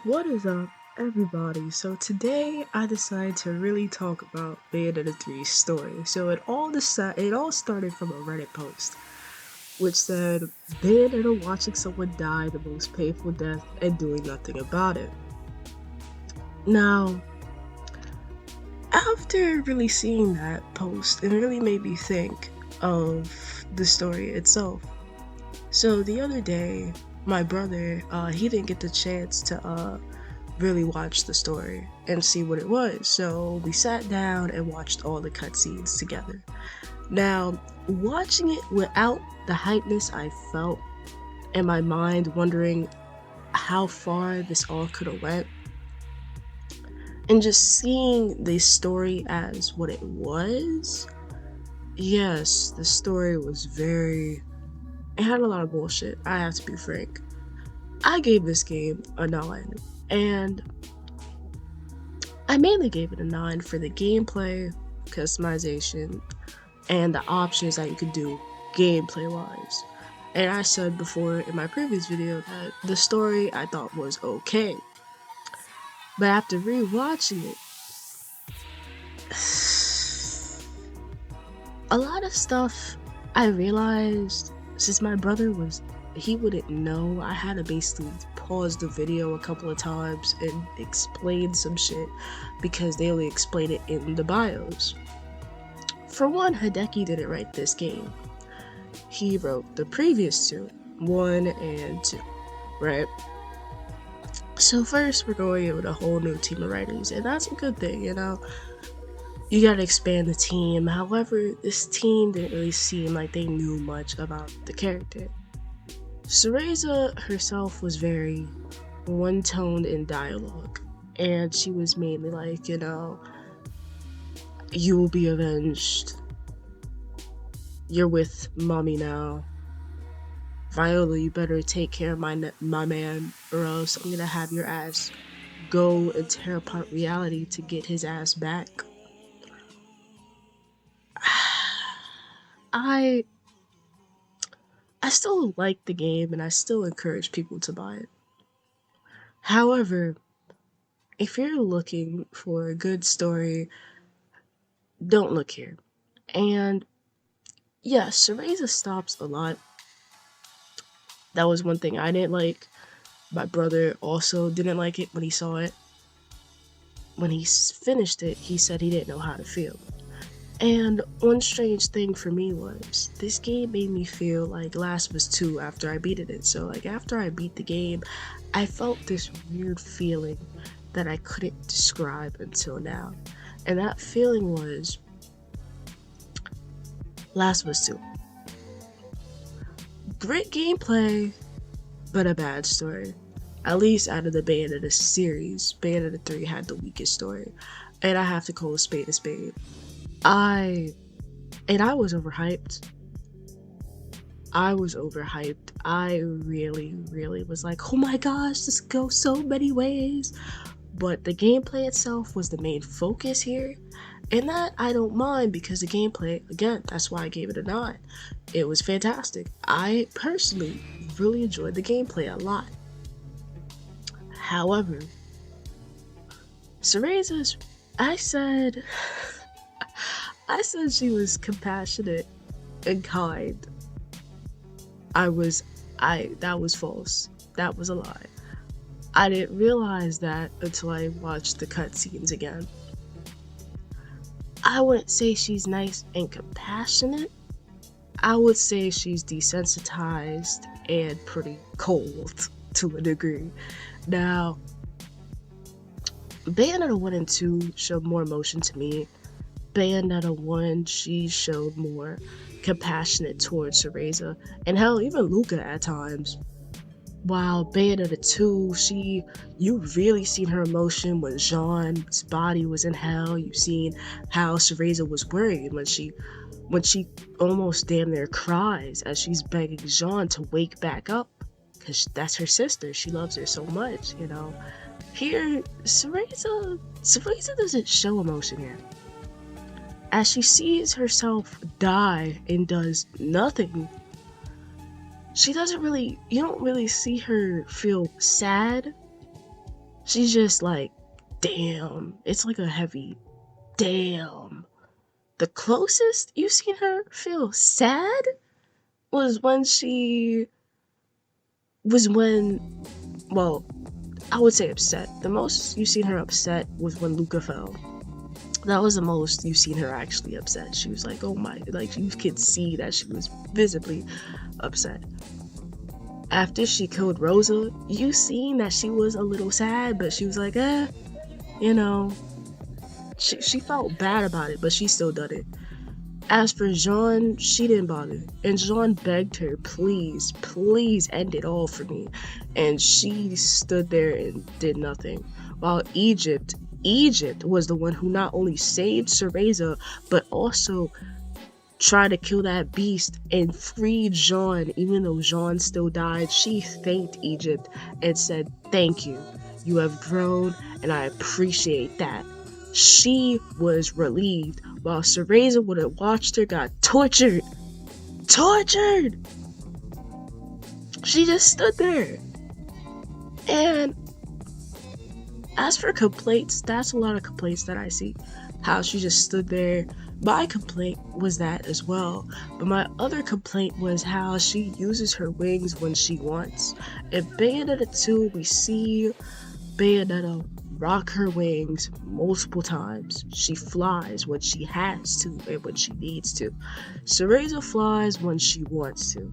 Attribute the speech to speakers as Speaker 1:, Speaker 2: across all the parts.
Speaker 1: What is up, everybody? So today I decided to really talk about Bayonetta 3's story. So it all started from a Reddit post, which said Bayonetta watching someone die the most painful death and doing nothing about it. Now, after really seeing that post, it really made me think of the story itself. So the other day, my brother, he didn't get the chance to really watch the story and see what it was. So we sat down and watched all the cutscenes together. Now, watching it without the hypeness I felt in my mind, wondering how far this all could have went, and just seeing the story as what it was, yes, the story was it had a lot of bullshit, I have to be frank. I gave this game a 9, and I mainly gave it a 9 for the gameplay, customization, and the options that you could do gameplay wise. And I said before in my previous video that the story I thought was okay. But after rewatching it, a lot of stuff I realized, since my brother he wouldn't know, I had to basically pause the video a couple of times and explain some shit because they only explain it in the bios. For one, Hideki didn't write this game. He wrote the previous two, 1 and 2, right? So first we're going in with a whole new team of writers, and that's a good thing, you know? You gotta expand the team. However, this team didn't really seem like they knew much about the character. Cereza herself was very one-toned in dialogue, and she was mainly like, you know, you will be avenged. You're with mommy now. Viola, you better take care of my man, or else I'm gonna have your ass go and tear apart reality to get his ass back. I still like the game and I still encourage people to buy it. However, if you're looking for a good story, don't look here. And yeah, Cereza stops a lot. That was one thing I didn't like. My brother also didn't like it when he saw it. When he finished it, he said he didn't know how to feel. And one strange thing for me was, this game made me feel like Last of Us 2 after I beat it. So like after I beat the game, I felt this weird feeling that I couldn't describe until now. And that feeling was Last of Us 2. Great gameplay, but a bad story. At least out of the Bayonetta series, Bayonetta 3 had the weakest story. And I have to call a spade a spade. I was overhyped. I really was like, oh my gosh, this goes so many ways. But the gameplay itself was the main focus here. And that I don't mind because the gameplay, again, that's why I gave it a 9. It was fantastic. I personally really enjoyed the gameplay a lot. However, Cereza's, I said she was compassionate and kind. That was false. That was a lie. I didn't realize that until I watched the cutscenes again. I wouldn't say she's nice and compassionate. I would say she's desensitized and pretty cold to a degree. Now, Bayonetta 1 and 2 showed more emotion to me. Bayonetta 1, she showed more compassionate towards Cereza, and hell, even Luca at times. While Bayonetta 2, you really seen her emotion when Jean's body was in hell. You've seen how Cereza was worried when she almost damn near cries as she's begging Jean to wake back up, because that's her sister. She loves her so much, you know. Here, Cereza doesn't show emotion here. As she sees herself die and does nothing, you don't really see her feel sad She's just like, damn. It's like a heavy damn. The closest you've seen her feel sad was when well, I would say upset. The most you've seen her upset was when Luca fell. That was the most you've seen her actually upset. She was like, oh my, like you could see that she was visibly upset. After she killed Rosa, you seen that she was a little sad, but she was like, you know, she felt bad about it, but she still done it. As for Jean, she didn't bother. And Jean begged her, please, please end it all for me. And she stood there and did nothing. While Egypt was the one who not only saved Cereza, but also tried to kill that beast and freed Jean. Even though Jean still died, she thanked Egypt and said, thank you. You have grown and I appreciate that. She was relieved, while Cereza would have watched her got tortured. She just stood there. And as for complaints, that's a lot of complaints that I see. How she just stood there. My complaint was that as well. But my other complaint was how she uses her wings when she wants. In Bayonetta 2, we see Bayonetta rock her wings multiple times. She flies when she has to and when she needs to. Cereza flies when she wants to.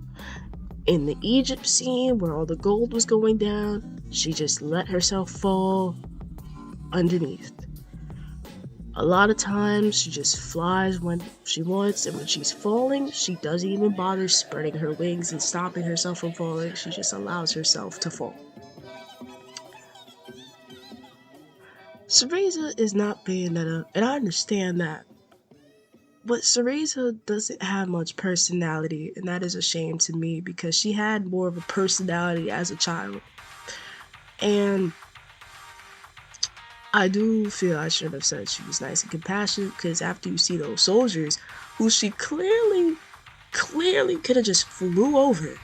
Speaker 1: In the Egypt scene where all the gold was going down, she just let herself fall underneath. A lot of times she just flies when she wants, and when she's falling, she doesn't even bother spreading her wings and stopping herself from falling. She just allows herself to fall. Cereza is not Bayonetta, and I understand that. But Cereza doesn't have much personality, and that is a shame to me because she had more of a personality as a child. And I do feel I should have said she was nice and compassionate, because after you see those soldiers who she clearly could have just flew over.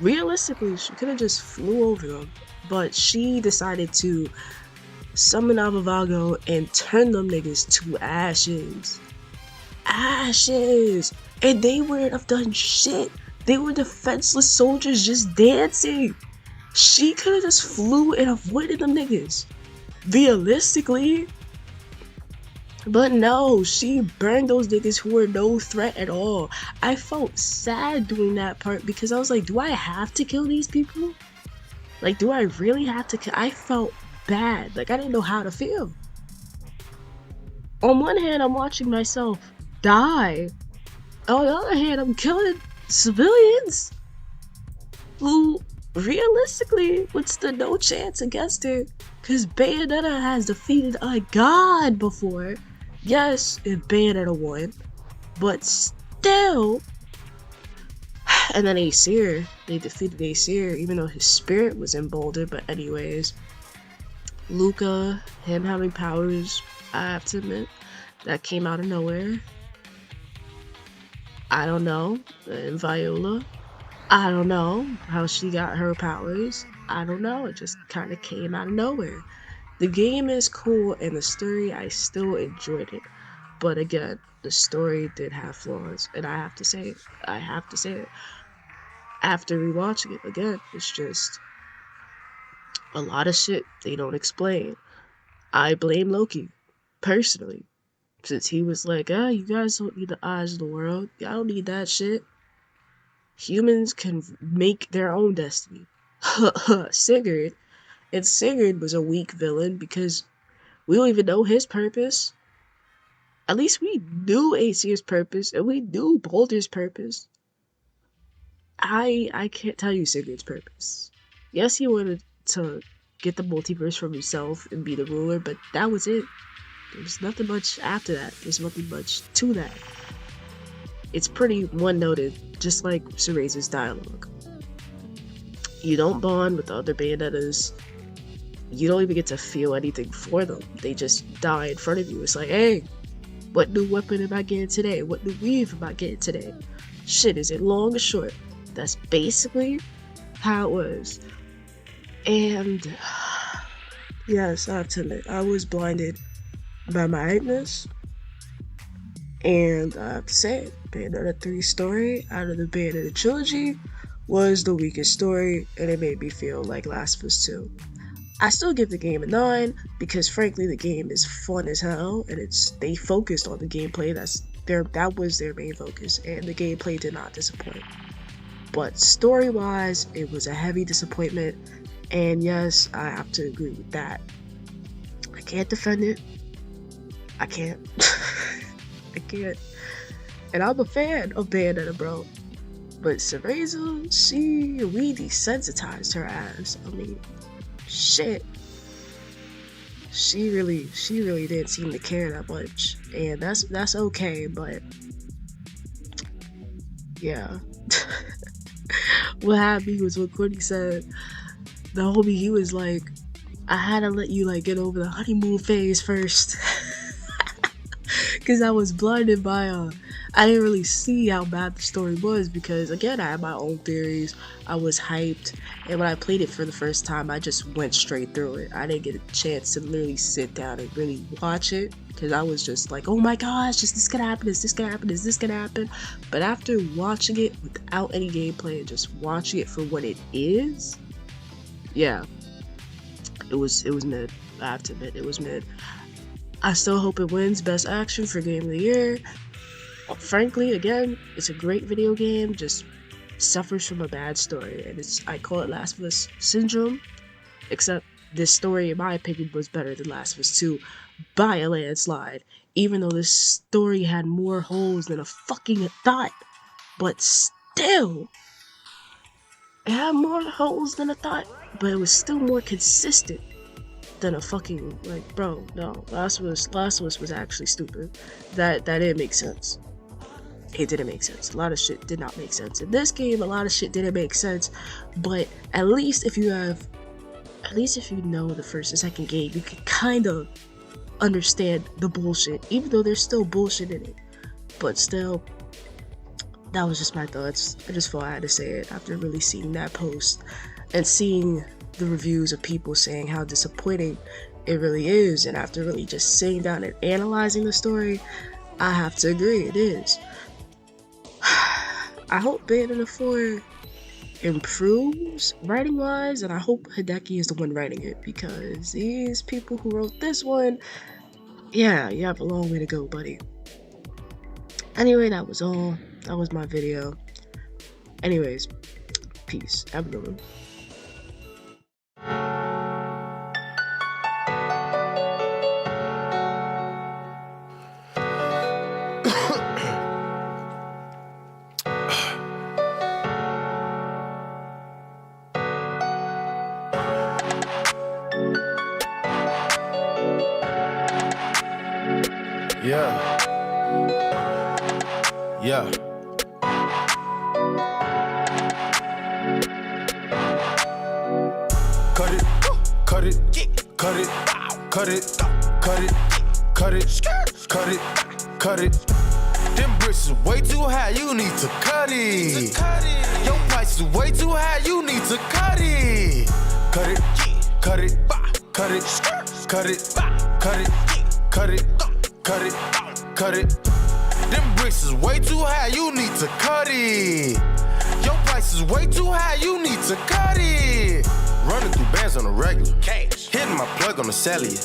Speaker 1: Realistically, she could have just flew over them. But she decided to summon Avavago and turn them niggas to ashes. And they wouldn't have done shit. They were defenseless soldiers just dancing. She could have just flew and avoided them niggas. Realistically. But no, she burned those niggas who were no threat at all. I felt sad doing that part because I was like, do I have to kill these people? Like, do I really have to kill? I felt bad. Like, I didn't know how to feel. On one hand, I'm watching myself die. On the other hand, I'm killing civilians who realistically would stand no chance against her, because Bayonetta has defeated a god before. Yes, if Bayonetta won, but still. And then Aesir, they defeated Aesir, even though his spirit was emboldened. But anyways, Luca, him having powers, I have to admit, that came out of nowhere. I don't know. And Viola, I don't know how she got her powers. I don't know. It just kind of came out of nowhere. The game is cool, and the story, I still enjoyed it. But again, the story did have flaws, and I have to say it. After rewatching it again, it's just a lot of shit they don't explain. I blame Loki, personally, since he was like, you guys don't need the eyes of the world. Y'all don't need that shit. Humans can make their own destiny. Sigurd. And Sigurd was a weak villain because we don't even know his purpose. At least we knew Aesir's purpose, and we knew Baldur's purpose. I can't tell you Sigurd's purpose. Yes, he wanted to get the multiverse from himself and be the ruler, but that was it. There's nothing much after that. There's nothing much to that. It's pretty one-noted, just like Cereza's dialogue. You don't bond with the other Bayonettas. You don't even get to feel anything for them. They just die in front of you. It's like, hey, what new weapon am I getting today? What new weave am I getting today? Shit, is it long or short? That's basically how it was. And Yes, I have to admit, I was blinded by my hypeness, and I have to say it, Bayonetta 3 story out of the Bayonetta trilogy was the weakest story, and it made me feel like Last of Us 2. I still give the game a 9 because frankly the game is fun as hell, and they focused on the gameplay. That was their main focus, and the gameplay did not disappoint. But story-wise, it was a heavy disappointment, and yes, I have to agree with that. I can't defend it. I can't. I can't. And I'm a fan of Bayonetta, bro. But Cereza, we desensitized her ass. I mean, shit. She really didn't seem to care that much. And that's okay, but yeah. What had me was what Courtney said. The homie, he was like, I had to let you like get over the honeymoon phase first. Cause I was blinded by I didn't really see how bad the story was because again I had my own theories. I was hyped, and when I played it for the first time I just went straight through it. I didn't get a chance to literally sit down and really watch it because I was just like, oh my gosh, is this gonna happen? Is this gonna happen? Is this gonna happen? But after watching it without any gameplay and just watching it for what it is, yeah, it was mid. I have to admit, it was mid. I still hope it wins Best Action for Game of the Year. Frankly, again, it's a great video game, just suffers from a bad story, and I call it Last of Us syndrome, except this story, in my opinion, was better than Last of Us 2 by a landslide, even though this story had more holes than a fucking thought, but still, it had more holes than a thought, but it was still more consistent than a fucking, like, bro, no, Last of Us was actually stupid. That didn't make sense. It didn't make sense. A lot of shit did not make sense. In this game, a lot of shit didn't make sense, but at least if you know the first and second game, you can kind of understand the bullshit, even though there's still bullshit in it. But still, that was just my thoughts. I just felt I had to say it after really seeing that post and seeing the reviews of people saying how disappointing it really is, and after really just sitting down and analyzing the story, I have to agree, it is. I hope Bayonetta 4 improves writing wise, and I hope Hideki is the one writing it, because these people who wrote this one, yeah, you have a long way to go, buddy. Anyway, that was all. That was my video. Anyways, peace. Have a good one.
Speaker 2: Yeah. Cut it, cut it, cut it, cut it, cut it, cut it, cut it, cut it. Them bricks is way too high, you need to cut it. Your price is way too high, you need to cut it. Cut it, cut it, cut it, cut it, cut it, cut it, cut it, cut it. Them bricks is way too high, you need to cut it. Your price is way too high, you need to cut it. Running through bands on the regular. Cash. Hitting my plug on the cellular.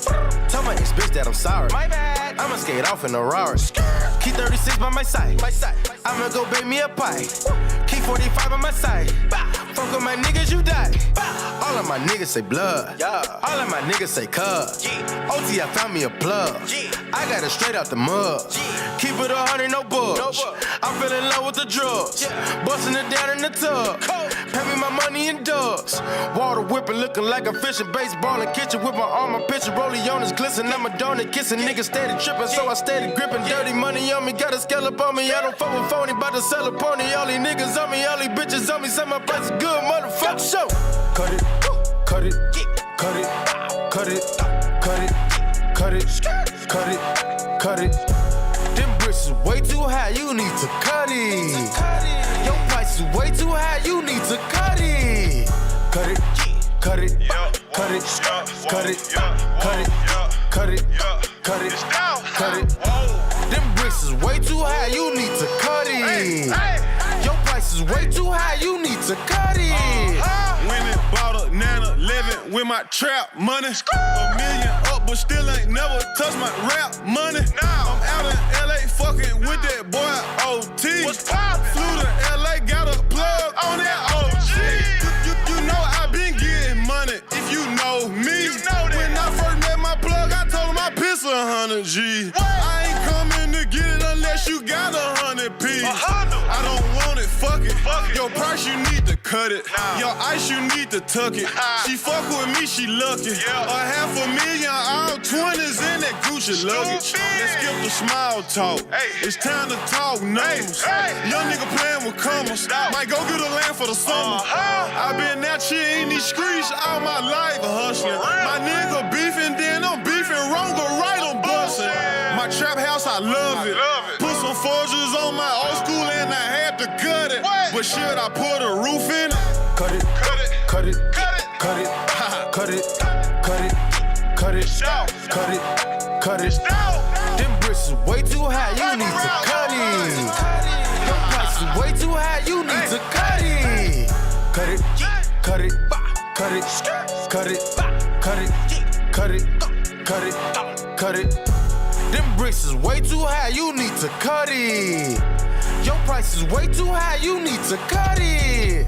Speaker 2: Tell my ex-bitch that I'm sorry. My bad. I'ma skate off in a Rari. Key 36 by my side. I'ma go bake me a pie. Key 45 on my side. Fuck with my niggas, you die. All of my niggas say blood. All of my niggas say cuz. OT, I found me a plug. I got it straight out the mud. Keep it 100, no bugs. I fell in love with the drugs. Busting it down in the tub. Pay me my money in dubs. Water whipping, looking like a fishing. Baseball in kitchen with my arm, my pitcher. Rollie on his glisten. I'm a donut kissing. Niggas steady tripping, so I steady gripping. Dirty money on me, got a scallop on me. I don't fuck with phony, bout to sell a pony. All these niggas on me, all these bitches on me. Say my price is good, motherfucker. Show. Cut it, cut it, cut it, cut it, cut it, cut it, cut it, cut it. Them bricks is way too high, you need to cut it. Your price is way too high, you need to cut it. Cut it, cut it, cut it, cut it, cut it, cut it, cut it, cut it. Them bricks is way too high, you need to cut it. Your price is way too high, you need to cut it.
Speaker 3: Went and bought a 911 with my trap money. A million up, but still ain't never touched my rap money. I'm out in LA fucking with that boy OT. Flew to LA, got a plug on that OG. You know I been getting money if you know me. When I first met my plug, I told him I piss 100 G. I ain't coming to get it unless you got 100 P. I don't want it, fuck it. Your price, you need to cut it. Your ice, you need to tuck it. She fuck with me, she lucky. $500,000, all 20s in that Gucci luggage. Let's skip the small talk. It's time to talk numbers. Young nigga playing with commas. Might go get a land for the summer. I been that shit in these streets all my life hustling. My nigga beefing, then I'm beefing wrong or right, I'm busting. My trap house, I love it. Put some forges on my old school and I had to cut it. But should I put a roof in it?
Speaker 2: Cut it, cut it, cut it, cut it, cut it, cut it, cut it, cut it, cut it. Them bricks is way too high, you need to cut it. Your price is way too high, you need to cut it. Cut it, cut it, cut it, cut it, cut it, cut it, cut it, cut it. Them bricks is way too high, you need to cut it. Your price is way too high, you need to cut it.